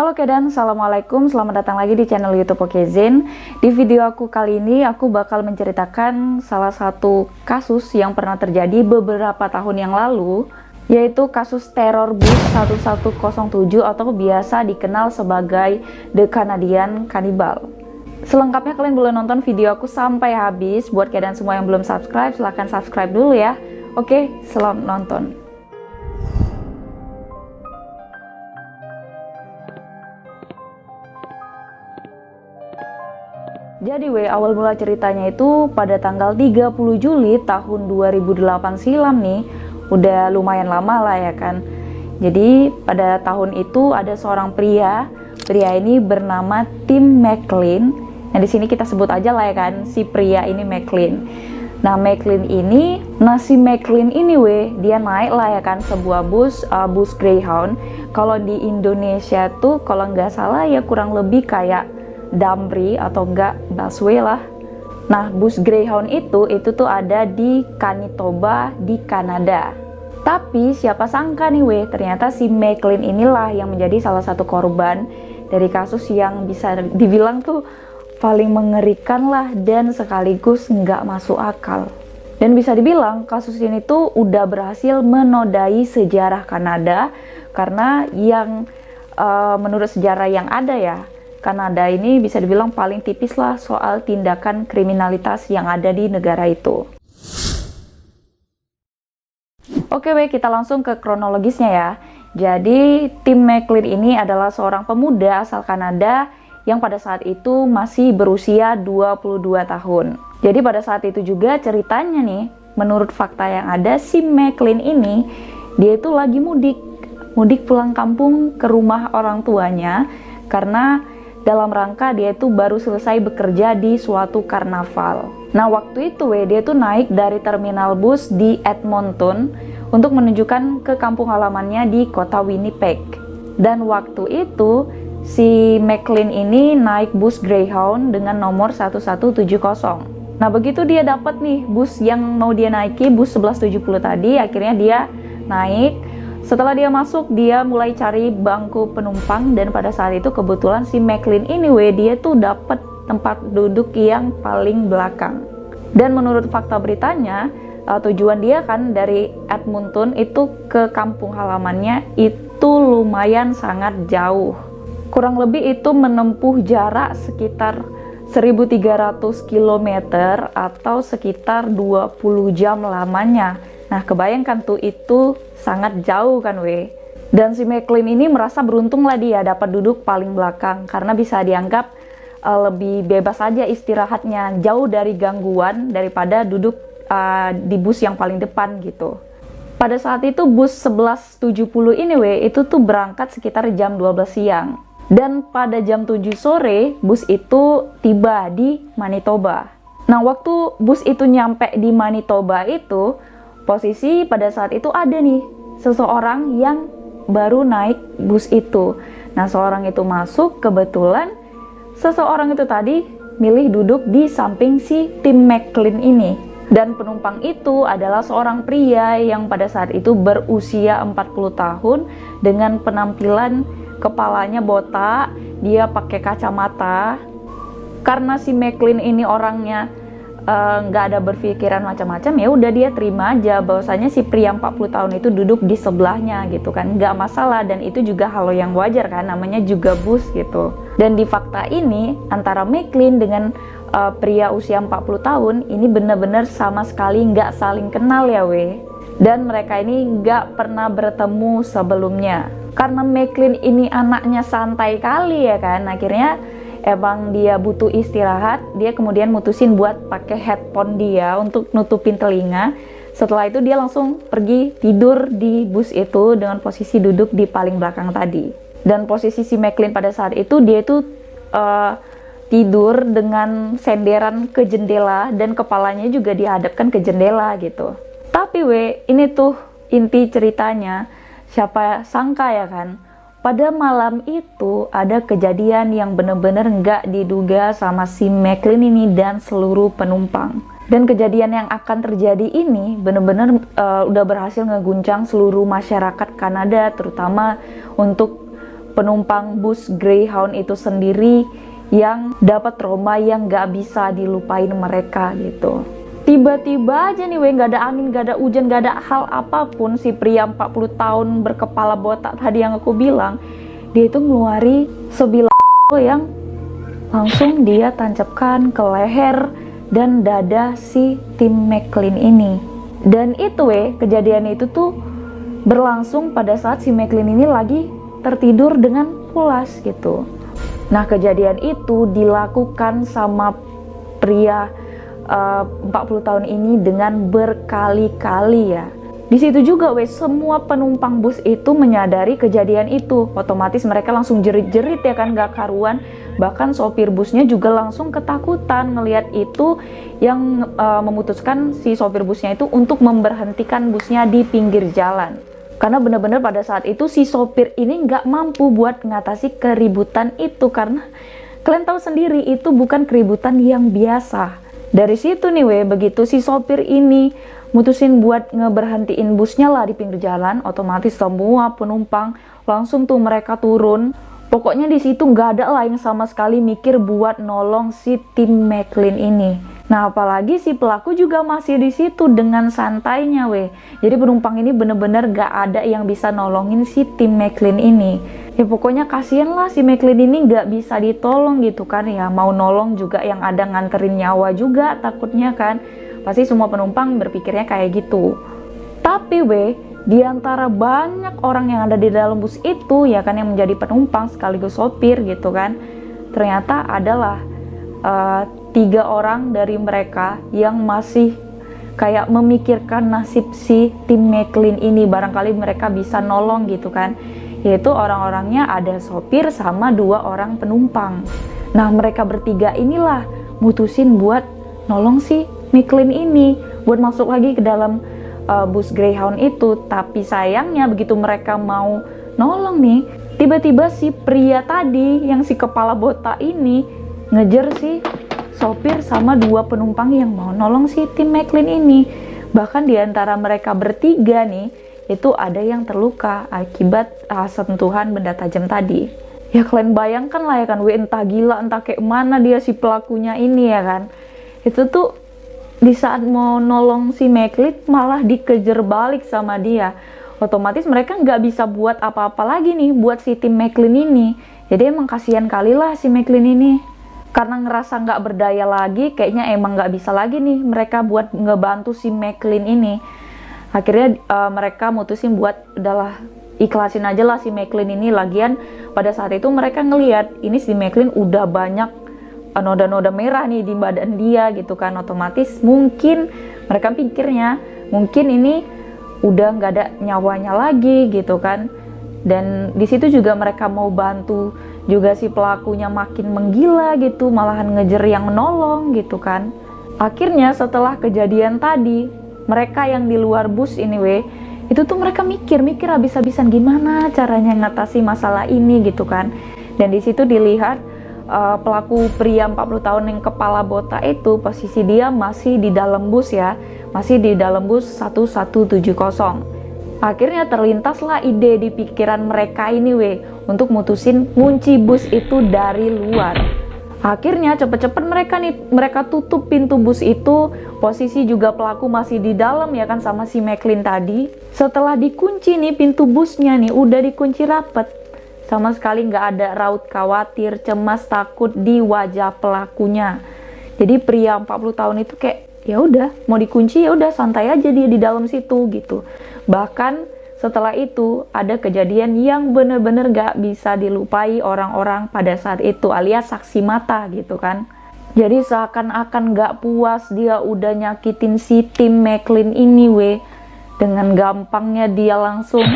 Halo Kedan, Assalamualaikum, selamat datang lagi di channel YouTube Okezin. Di video aku kali ini, aku bakal menceritakan salah satu kasus yang pernah terjadi beberapa tahun yang lalu, yaitu kasus teror bus 1107 atau biasa dikenal sebagai The Canadian Cannibal. Selengkapnya kalian boleh nonton video aku sampai habis. Buat Kedan semua yang belum subscribe, silahkan subscribe dulu ya. Oke, selamat nonton. Jadi awal mula ceritanya itu pada tanggal 30 Juli tahun 2008 silam nih. Udah lumayan lama lah ya kan. Jadi pada tahun itu ada seorang pria ini bernama Tim McLean. Nah di sini kita sebut aja lah ya kan, si pria ini McLean. Nah si McLean ini dia naik lah ya kan sebuah bus Greyhound. Kalau di Indonesia tuh kalau nggak salah ya kurang lebih kayak Damri atau enggak busway lah. Nah bus Greyhound itu tuh ada di Manitoba di Kanada. Tapi siapa sangka nih ternyata si McLean inilah yang menjadi salah satu korban dari kasus yang bisa dibilang tuh paling mengerikan lah dan sekaligus nggak masuk akal. Dan bisa dibilang kasus ini tuh udah berhasil menodai sejarah Kanada, karena yang menurut sejarah yang ada ya, Kanada ini bisa dibilang paling tipis lah soal tindakan kriminalitas yang ada di negara itu. Oke kita langsung ke kronologisnya ya. Jadi Tim McLean ini adalah seorang pemuda asal Kanada yang pada saat itu masih berusia 22 tahun. Jadi pada saat itu juga ceritanya nih, menurut fakta yang ada, si McLean ini dia itu lagi mudik pulang kampung ke rumah orang tuanya, karena dalam rangka dia itu baru selesai bekerja di suatu karnaval. Nah waktu itu dia tuh naik dari terminal bus di Edmonton untuk menunjukkan ke kampung halamannya di kota Winnipeg. Dan waktu itu si McLean ini naik bus Greyhound dengan nomor 1170. Nah begitu dia dapat nih bus yang mau dia naiki, bus 1170 tadi, akhirnya dia naik. Setelah dia masuk, dia mulai cari bangku penumpang, dan pada saat itu kebetulan si McLean ini dia tuh dapat tempat duduk yang paling belakang. Dan menurut fakta beritanya, tujuan dia kan dari Edmonton itu ke kampung halamannya itu lumayan sangat jauh. Kurang lebih itu menempuh jarak sekitar 1300 km atau sekitar 20 jam lamanya. Nah kebayangkan tuh itu sangat jauh kan Dan si McLean ini merasa beruntung lah dia dapat duduk paling belakang, karena bisa dianggap lebih bebas aja istirahatnya, jauh dari gangguan daripada duduk di bus yang paling depan gitu. Pada saat itu bus 1170 ini itu tuh berangkat sekitar jam 12 siang. Dan pada jam 7 sore bus itu tiba di Manitoba. Nah waktu bus itu nyampe di Manitoba itu, posisi pada saat itu ada nih seseorang yang baru naik bus itu. Nah seorang itu masuk, kebetulan seseorang itu tadi milih duduk di samping si Tim McLean ini. Dan penumpang itu adalah seorang pria yang pada saat itu berusia 40 tahun dengan penampilan kepalanya botak, dia pakai kacamata. Karena si McLean ini orangnya nggak ada berpikiran macam-macam, ya udah dia terima aja bahwasanya si pria 40 tahun itu duduk di sebelahnya gitu kan, nggak masalah. Dan itu juga hal yang wajar kan, namanya juga bus gitu. Dan di fakta ini antara McLean dengan pria usia 40 tahun ini benar-benar sama sekali nggak saling kenal ya dan mereka ini nggak pernah bertemu sebelumnya. Karena McLean ini anaknya santai kali ya kan, akhirnya emang dia butuh istirahat, dia kemudian mutusin buat pakai headphone dia untuk nutupin telinga. Setelah itu dia langsung pergi tidur di bus itu dengan posisi duduk di paling belakang tadi. Dan posisi si McLean pada saat itu dia itu tidur dengan senderan ke jendela dan kepalanya juga dihadapkan ke jendela gitu. Tapi ini tuh inti ceritanya, siapa sangka ya kan, pada malam itu ada kejadian yang benar-benar nggak diduga sama si McLean ini dan seluruh penumpang. Dan kejadian yang akan terjadi ini benar-benar udah berhasil ngeguncang seluruh masyarakat Kanada, terutama untuk penumpang bus Greyhound itu sendiri yang dapat trauma yang gak bisa dilupain mereka gitu. Tiba-tiba aja nih gak ada angin, gak ada hujan, gak ada hal apapun, si pria 40 tahun berkepala botak tadi yang aku bilang, dia itu ngeluari sebilah yang langsung dia tancapkan ke leher dan dada si Tim McLean ini. Dan itu kejadian itu tuh berlangsung pada saat si McLean ini lagi tertidur dengan pulas gitu. Nah, kejadian itu dilakukan sama pria 40 tahun ini dengan berkali-kali ya. Di situ juga semua penumpang bus itu menyadari kejadian itu. Otomatis mereka langsung jerit-jerit ya kan, gak karuan. Bahkan sopir busnya juga langsung ketakutan ngelihat itu, yang memutuskan si sopir busnya itu untuk memberhentikan busnya di pinggir jalan. Karena benar-benar pada saat itu si sopir ini nggak mampu buat ngatasi keributan itu, karena kalian tahu sendiri itu bukan keributan yang biasa. Dari situ nih begitu si sopir ini mutusin buat ngeberhentiin busnya lah di pinggir jalan, otomatis semua penumpang langsung tuh mereka turun. Pokoknya di situ nggak ada lah yang sama sekali mikir buat nolong si Tim McLean ini. Nah, apalagi si pelaku juga masih di situ dengan santainya Jadi penumpang ini bener-bener nggak ada yang bisa nolongin si Tim McLean ini. Ya pokoknya kasihan lah si McLean ini nggak bisa ditolong gitu kan ya. Mau nolong juga yang ada nganterin nyawa juga takutnya kan. Pasti semua penumpang berpikirnya kayak gitu. Tapi di antara banyak orang yang ada di dalam bus itu ya kan, yang menjadi penumpang sekaligus sopir gitu kan, ternyata adalah 3 orang dari mereka yang masih kayak memikirkan nasib si Tim McLean ini, barangkali mereka bisa nolong gitu kan. Yaitu orang-orangnya ada sopir sama 2 orang penumpang. Nah, mereka bertiga inilah mutusin buat nolong si McLean ini buat masuk lagi ke dalam bus Greyhound itu. Tapi sayangnya begitu mereka mau nolong nih, tiba-tiba si pria tadi yang si kepala botak ini ngejar si sopir sama 2 penumpang yang mau nolong si Tim McLean ini. Bahkan di antara mereka bertiga nih, itu ada yang terluka akibat sentuhan benda tajam tadi. Ya kalian bayangkan lah ya kan, entah gila entah kayak mana dia si pelakunya ini ya kan. Itu tuh di saat mau nolong si McLean malah dikejar balik sama dia. Otomatis mereka nggak bisa buat apa-apa lagi nih buat si Tim McLean ini. Jadi emang kasihan kali lah si McLean ini. Karena ngerasa nggak berdaya lagi, kayaknya emang nggak bisa lagi nih mereka buat ngebantu si McLean ini. Akhirnya mereka mutusin buat udahlah ikhlasin aja lah si McLean ini. Lagian pada saat itu mereka ngelihat ini si McLean udah banyak noda-noda merah nih di badan dia gitu kan. Otomatis mungkin mereka pikirnya mungkin ini udah nggak ada nyawanya lagi gitu kan. Dan di situ juga mereka mau bantu juga si pelakunya makin menggila gitu, malahan ngejar yang menolong gitu kan. Akhirnya setelah kejadian tadi, mereka yang di luar bus ini itu tuh mereka mikir habis-habisan gimana caranya ngatasi masalah ini gitu kan. Dan di situ dilihat pelaku pria 40 tahun yang kepala botak itu posisi dia masih di dalam bus ya, masih di dalam bus 1170. Akhirnya terlintaslah ide di pikiran mereka ini untuk mutusin ngunci bus itu dari luar. Akhirnya cepet-cepet mereka tutup pintu bus itu. Posisi juga pelaku masih di dalam ya kan sama si McLean tadi. Setelah dikunci nih pintu busnya nih udah dikunci rapet, sama sekali nggak ada raut khawatir, cemas, takut di wajah pelakunya. Jadi pria 40 tahun itu kayak ya udah mau dikunci ya udah santai aja dia di dalam situ gitu. Bahkan setelah itu ada kejadian yang bener-bener gak bisa dilupai orang-orang pada saat itu, alias saksi mata gitu kan. Jadi seakan-akan gak puas dia udah nyakitin si Tim McLean ini dengan gampangnya dia langsung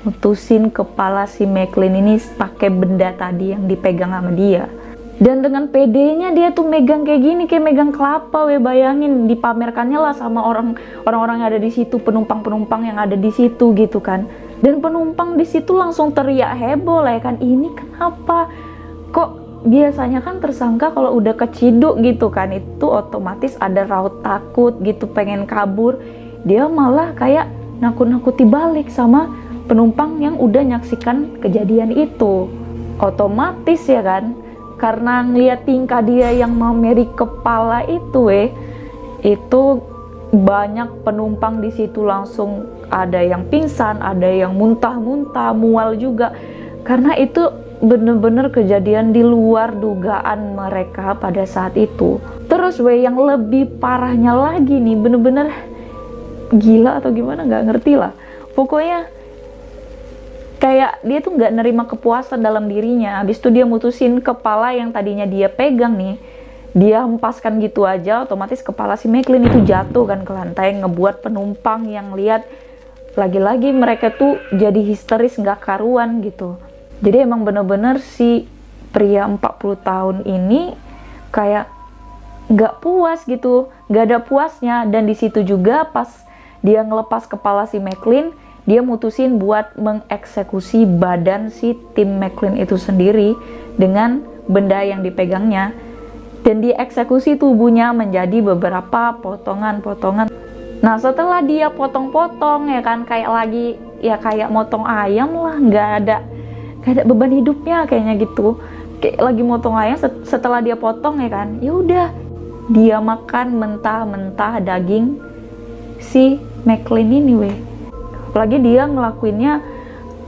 mutusin kepala si McLean ini pakai benda tadi yang dipegang sama dia. Dan dengan pedenya dia tuh megang kayak gini, kayak megang kelapa bayangin, dipamerkannya lah sama orang-orang yang ada di situ, penumpang-penumpang yang ada di situ gitu kan. Dan penumpang di situ langsung teriak heboh lah ya kan, ini kenapa? Kok biasanya kan tersangka kalau udah keciduk gitu kan, itu otomatis ada raut takut gitu, pengen kabur. Dia malah kayak nakut-nakuti balik sama penumpang yang udah nyaksikan kejadian itu. Otomatis ya kan, karena ngeliat tingkah dia yang memeri kepala itu banyak penumpang di situ langsung ada yang pingsan, ada yang muntah-muntah, mual juga. Karena itu bener-bener kejadian di luar dugaan mereka pada saat itu. Terus yang lebih parahnya lagi nih, bener-bener gila atau gimana nggak ngerti lah. Pokoknya kayak dia tuh nggak nerima kepuasan dalam dirinya. Habis itu dia mutusin kepala yang tadinya dia pegang nih, dia hempaskan gitu aja. Otomatis kepala si McLean itu jatuh kan ke lantai, ngebuat penumpang yang lihat lagi-lagi mereka tuh jadi histeris nggak karuan gitu. Jadi emang bener-bener si pria 40 tahun ini kayak nggak puas gitu, nggak ada puasnya. Dan di situ juga pas dia ngelepas kepala si McLean, dia mutusin buat mengeksekusi badan si Tim McLean itu sendiri dengan benda yang dipegangnya. Dan dieksekusi tubuhnya menjadi beberapa potongan-potongan. Nah setelah dia potong-potong ya kan, kayak motong ayam lah, nggak ada beban hidupnya kayaknya gitu. Kayak lagi motong ayam, setelah dia potong ya kan, ya udah dia makan mentah-mentah daging si McLean ini Apalagi dia ngelakuinnya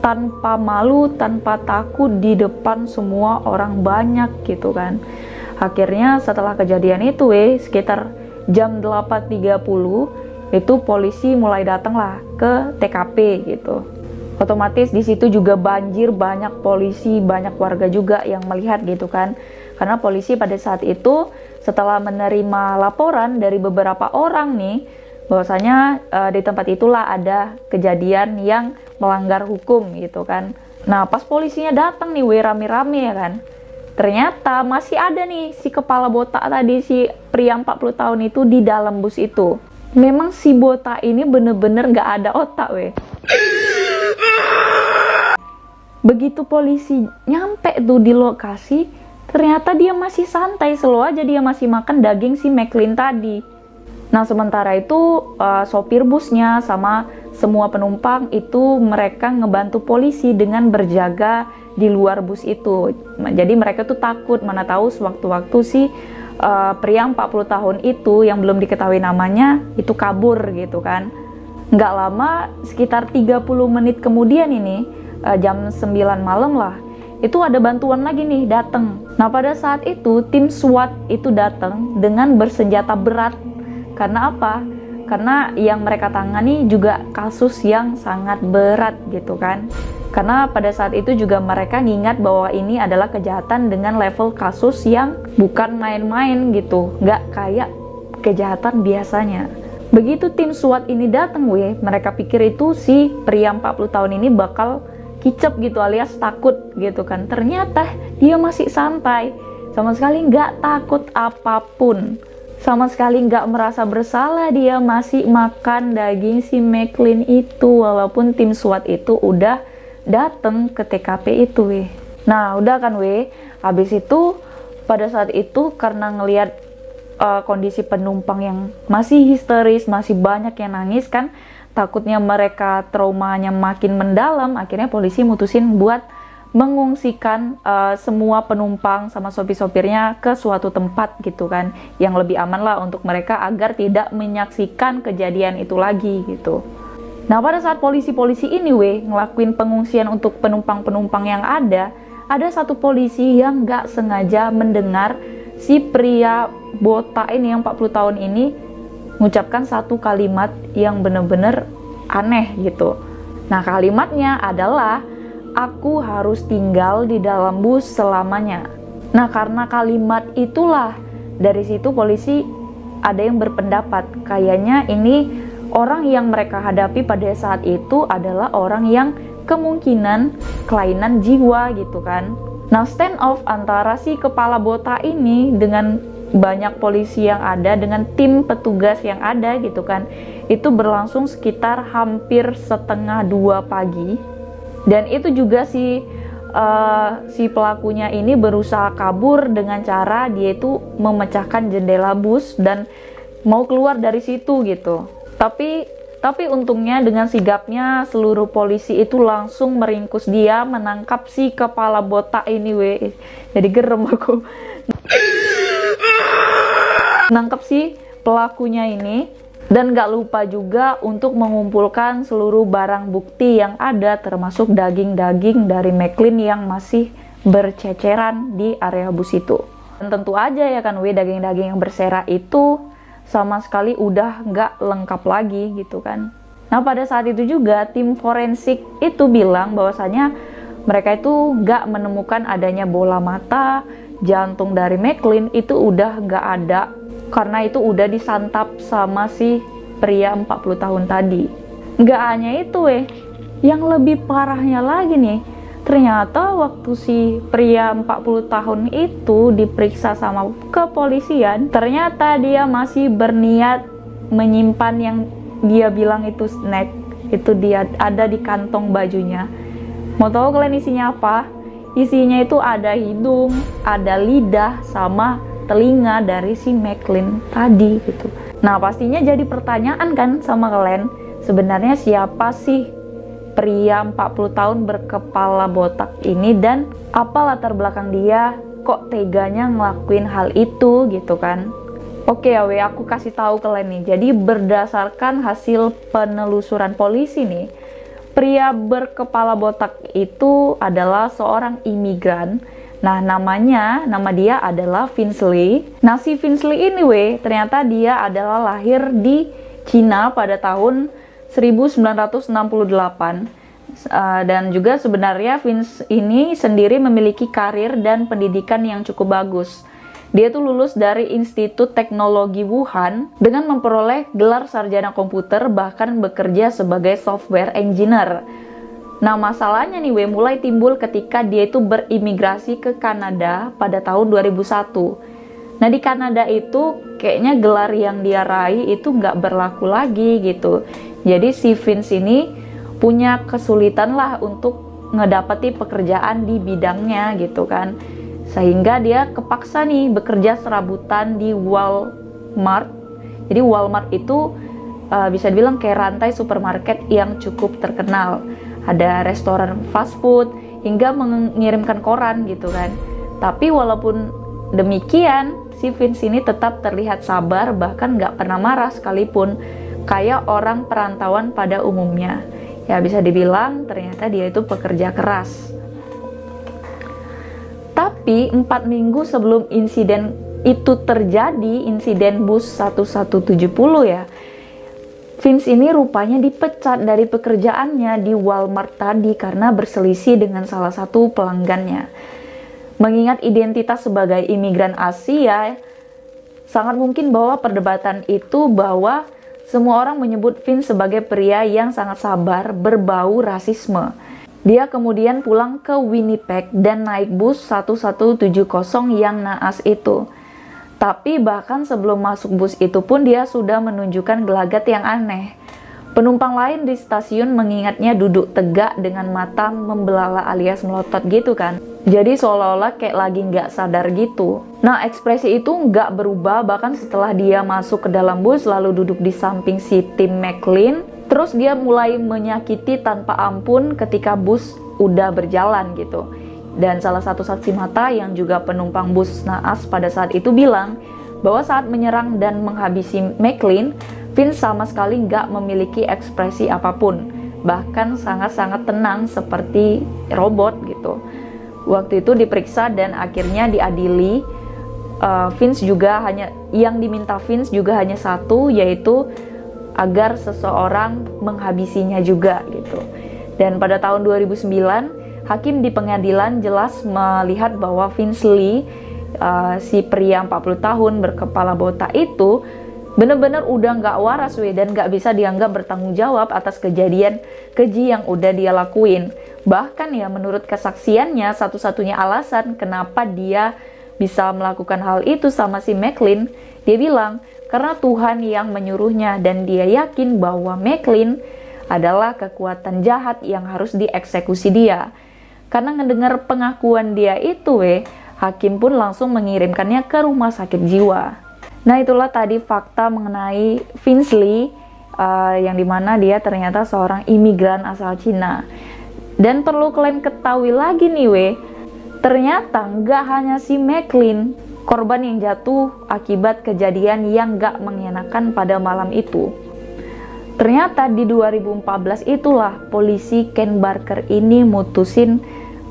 tanpa malu, tanpa takut di depan semua orang banyak gitu kan. Akhirnya setelah kejadian itu sekitar jam 8.30 itu polisi mulai datang lah ke TKP gitu. Otomatis di situ juga banjir, banyak polisi, banyak warga juga yang melihat gitu kan. Karena polisi pada saat itu setelah menerima laporan dari beberapa orang nih, bahwasanya di tempat itulah ada kejadian yang melanggar hukum gitu kan. Nah pas polisinya datang nih rame-rame ya kan, ternyata masih ada nih si kepala botak tadi, si pria 40 tahun itu di dalam bus itu. Memang si botak ini bener-bener gak ada otak Begitu polisi nyampe tuh di lokasi, ternyata dia masih santai, slow aja dia masih makan daging si McLean tadi. Nah sementara itu sopir busnya sama semua penumpang itu mereka ngebantu polisi dengan berjaga di luar bus itu. Jadi mereka tuh takut, mana tahu sewaktu-waktu si pria 40 tahun itu yang belum diketahui namanya itu kabur gitu kan. Nggak lama, sekitar 30 menit kemudian ini, jam 9 malam lah, itu ada bantuan lagi nih datang. Nah pada saat itu tim SWAT itu datang dengan bersenjata berat. Karena apa? Karena yang mereka tangani juga kasus yang sangat berat gitu kan. Karena pada saat itu juga mereka ngingat bahwa ini adalah kejahatan dengan level kasus yang bukan main-main gitu, nggak kayak kejahatan biasanya. Begitu tim SWAT ini datang mereka pikir itu si pria 40 tahun ini bakal kicep gitu alias takut gitu kan. Ternyata dia masih santai, sama sekali nggak takut apapun. Sama sekali nggak merasa bersalah, dia masih makan daging si McLean itu walaupun tim SWAT itu udah dateng ke TKP itu Nah udah kan habis itu pada saat itu karena ngelihat kondisi penumpang yang masih histeris, masih banyak yang nangis kan, takutnya mereka traumanya makin mendalam, akhirnya polisi mutusin buat mengungsikan semua penumpang sama sopir-sopirnya ke suatu tempat gitu kan, yang lebih aman lah untuk mereka agar tidak menyaksikan kejadian itu lagi gitu. Nah pada saat polisi-polisi ini ngelakuin pengungsian untuk penumpang-penumpang yang ada satu polisi yang gak sengaja mendengar si pria botak ini yang 40 tahun ini mengucapkan satu kalimat yang bener-bener aneh gitu. Nah kalimatnya adalah, aku harus tinggal di dalam bus selamanya. Nah karena kalimat itulah, dari situ polisi ada yang berpendapat kayaknya ini orang yang mereka hadapi pada saat itu adalah orang yang kemungkinan kelainan jiwa gitu kan. Nah stand off antara si kepala botak ini dengan banyak polisi yang ada, dengan tim petugas yang ada gitu kan, itu berlangsung sekitar hampir setengah 2 pagi. Dan itu juga si pelakunya ini berusaha kabur dengan cara dia itu memecahkan jendela bus dan mau keluar dari situ gitu. Tapi Tapi untungnya dengan sigapnya seluruh polisi itu langsung meringkus dia, menangkap si kepala botak ini weh. Jadi gerem aku. Nangkep si pelakunya ini, dan gak lupa juga untuk mengumpulkan seluruh barang bukti yang ada, termasuk daging-daging dari McLean yang masih berceceran di area bus itu. Dan tentu aja ya kan weh, daging-daging yang berserakan itu sama sekali udah nggak lengkap lagi gitu kan. Nah pada saat itu juga tim forensik itu bilang bahwasanya mereka itu nggak menemukan adanya bola mata, jantung dari McLean itu udah nggak ada karena itu udah disantap sama si pria 40 tahun tadi. Nggak hanya itu yang lebih parahnya lagi nih, ternyata waktu si pria 40 tahun itu diperiksa sama kepolisian, ternyata dia masih berniat menyimpan yang dia bilang itu snack. Itu dia ada di kantong bajunya. Mau tahu kalian isinya apa? Isinya itu ada hidung, ada lidah, sama telinga dari si McLean tadi gitu. Nah pastinya jadi pertanyaan kan sama kalian, sebenarnya siapa sih pria 40 tahun berkepala botak ini dan apa latar belakang dia kok teganya ngelakuin hal itu gitu kan. Oke ya aku kasih tahu kalian nih. Jadi berdasarkan hasil penelusuran polisi nih, pria berkepala botak itu adalah seorang imigran. Nah nama dia adalah Vince Li. Nah si Vince Li ini ternyata dia adalah lahir di Cina pada tahun 1968, dan juga sebenarnya Vince ini sendiri memiliki karir dan pendidikan yang cukup bagus. Dia tuh lulus dari Institut Teknologi Wuhan dengan memperoleh gelar sarjana komputer, bahkan bekerja sebagai software engineer. Nah masalahnya nih mulai timbul ketika dia itu berimigrasi ke Kanada pada tahun 2001. Nah di Kanada itu kayaknya gelar yang dia raih itu nggak berlaku lagi gitu. Jadi si Vince ini punya kesulitan lah untuk ngedapati pekerjaan di bidangnya gitu kan. Sehingga dia kepaksa nih bekerja serabutan di Walmart. Jadi Walmart itu bisa dibilang kayak rantai supermarket yang cukup terkenal. Ada restoran fast food hingga mengirimkan koran gitu kan. Tapi walaupun demikian, si Vince ini tetap terlihat sabar, bahkan nggak pernah marah sekalipun, kayak orang perantauan pada umumnya. Ya bisa dibilang ternyata dia itu pekerja keras. Tapi 4 minggu sebelum insiden itu terjadi, insiden bus 1170 ya, Vince ini rupanya dipecat dari pekerjaannya di Walmart tadi karena berselisih dengan salah satu pelanggannya. Mengingat identitas sebagai imigran Asia, sangat mungkin bahwa perdebatan itu bahwa semua orang menyebut Vince sebagai pria yang sangat sabar, berbau rasisme. Dia kemudian pulang ke Winnipeg dan naik bus 1170 yang naas itu. Tapi bahkan sebelum masuk bus itu pun dia sudah menunjukkan gelagat yang aneh. Penumpang lain di stasiun mengingatnya duduk tegak dengan mata membelala alias melotot gitu kan. Jadi seolah-olah kayak lagi nggak sadar gitu. Nah ekspresi itu nggak berubah bahkan setelah dia masuk ke dalam bus lalu duduk di samping si Tim McLean. Terus dia mulai menyakiti tanpa ampun ketika bus udah berjalan gitu. Dan salah satu saksi mata yang juga penumpang bus naas pada saat itu bilang bahwa saat menyerang dan menghabisi McLean, Vince sama sekali nggak memiliki ekspresi apapun, bahkan sangat-sangat tenang seperti robot gitu. Waktu itu diperiksa dan akhirnya diadili. Vince juga yang diminta Vince juga hanya satu, yaitu agar seseorang menghabisinya juga gitu. Dan pada tahun 2009, hakim di pengadilan jelas melihat bahwa Vince Li, si pria 40 tahun berkepala botak itu bener-bener udah nggak waras dan nggak bisa dianggap bertanggung jawab atas kejadian keji yang udah dia lakuin. Bahkan ya menurut kesaksiannya, satu-satunya alasan kenapa dia bisa melakukan hal itu sama si McLean, dia bilang karena Tuhan yang menyuruhnya dan dia yakin bahwa McLean adalah kekuatan jahat yang harus dieksekusi dia. Karena ngedengar pengakuan dia itu hakim pun langsung mengirimkannya ke rumah sakit jiwa. Nah itulah tadi fakta mengenai Vince Li, yang dimana dia ternyata seorang imigran asal Cina. Dan perlu kalian ketahui lagi nih ternyata nggak hanya si McLean korban yang jatuh akibat kejadian yang nggak mengenakan pada malam itu. Ternyata di 2014 itulah polisi Ken Barker ini mutusin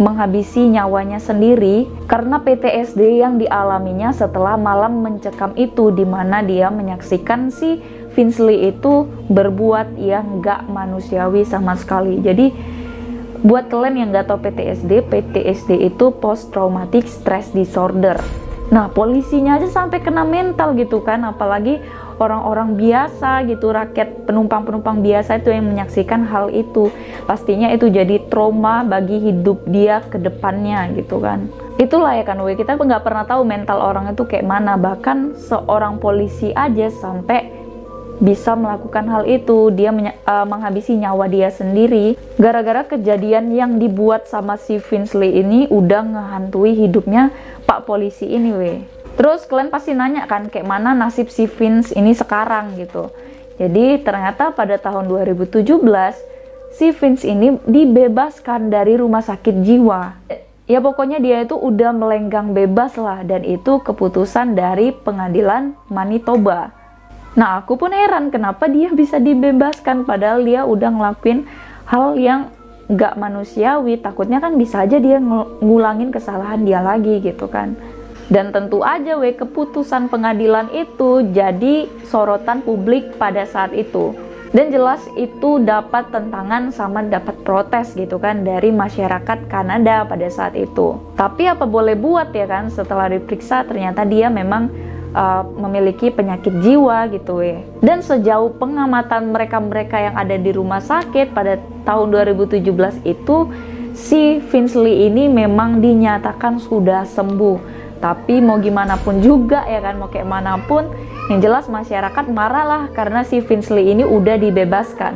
menghabisi nyawanya sendiri karena PTSD yang dialaminya setelah malam mencekam itu, di mana dia menyaksikan si Vince Lee itu berbuat yang nggak manusiawi sama sekali. Jadi buat kalian yang nggak tahu PTSD itu Post Traumatic Stress Disorder. Nah, polisinya aja sampai kena mental gitu kan, apalagi orang-orang biasa gitu, rakyat penumpang-penumpang biasa itu yang menyaksikan hal itu. Pastinya itu jadi trauma bagi hidup dia ke depannya gitu kan. Itulah ya kan kita nggak pernah tahu mental orang itu kayak mana, bahkan seorang polisi aja sampai bisa melakukan hal itu, dia menghabisi nyawa dia sendiri gara-gara kejadian yang dibuat sama si Vince Lee ini udah ngehantui hidupnya Pak polisi ini Terus kalian pasti nanya kan kayak mana nasib si Vince ini sekarang gitu. Jadi ternyata pada tahun 2017 si Vince ini dibebaskan dari rumah sakit jiwa. Ya pokoknya dia itu udah melenggang bebas lah, dan itu keputusan dari pengadilan Manitoba. Nah, aku pun heran kenapa dia bisa dibebaskan padahal dia udah ngelakuin hal yang gak manusiawi. Takutnya kan bisa aja dia ngulangin kesalahan dia lagi gitu kan. Dan tentu aja keputusan pengadilan itu jadi sorotan publik pada saat itu. Dan jelas itu dapat tentangan sama dapat protes gitu kan dari masyarakat Kanada pada saat itu. Tapi apa boleh buat ya kan, setelah diperiksa ternyata dia memang memiliki penyakit jiwa gitu Dan sejauh pengamatan mereka-mereka yang ada di rumah sakit pada tahun 2017 itu, si Vince Lee ini memang dinyatakan sudah sembuh. Tapi mau gimana pun juga ya kan, mau kayak manapun, yang jelas masyarakat marah lah karena si Vince Lee ini udah dibebaskan.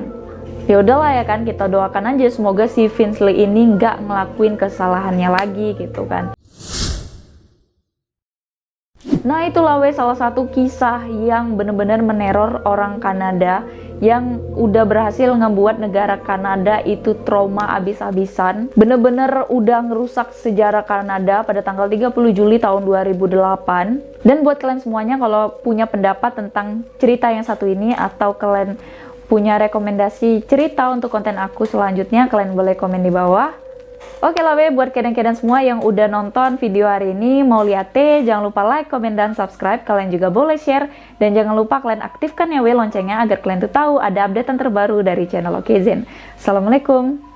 Ya udahlah ya kan, kita doakan aja semoga si Vince Lee ini nggak ngelakuin kesalahannya lagi gitu kan. Nah itulah salah satu kisah yang bener-bener meneror orang Kanada, yang udah berhasil ngebuat negara Kanada itu trauma abis-abisan. Bener-bener udah ngerusak sejarah Kanada pada tanggal 30 Juli tahun 2008. Dan buat kalian semuanya, kalau punya pendapat tentang cerita yang satu ini, atau kalian punya rekomendasi cerita untuk konten aku selanjutnya, kalian boleh komen di bawah. Oke lah buat kalian semua yang udah nonton video hari ini, mau lihat jangan lupa like, komen, dan subscribe. Kalian juga boleh share, dan jangan lupa kalian aktifkan ya loncengnya agar kalian tuh tahu ada update terbaru dari channel Okezen. Assalamualaikum.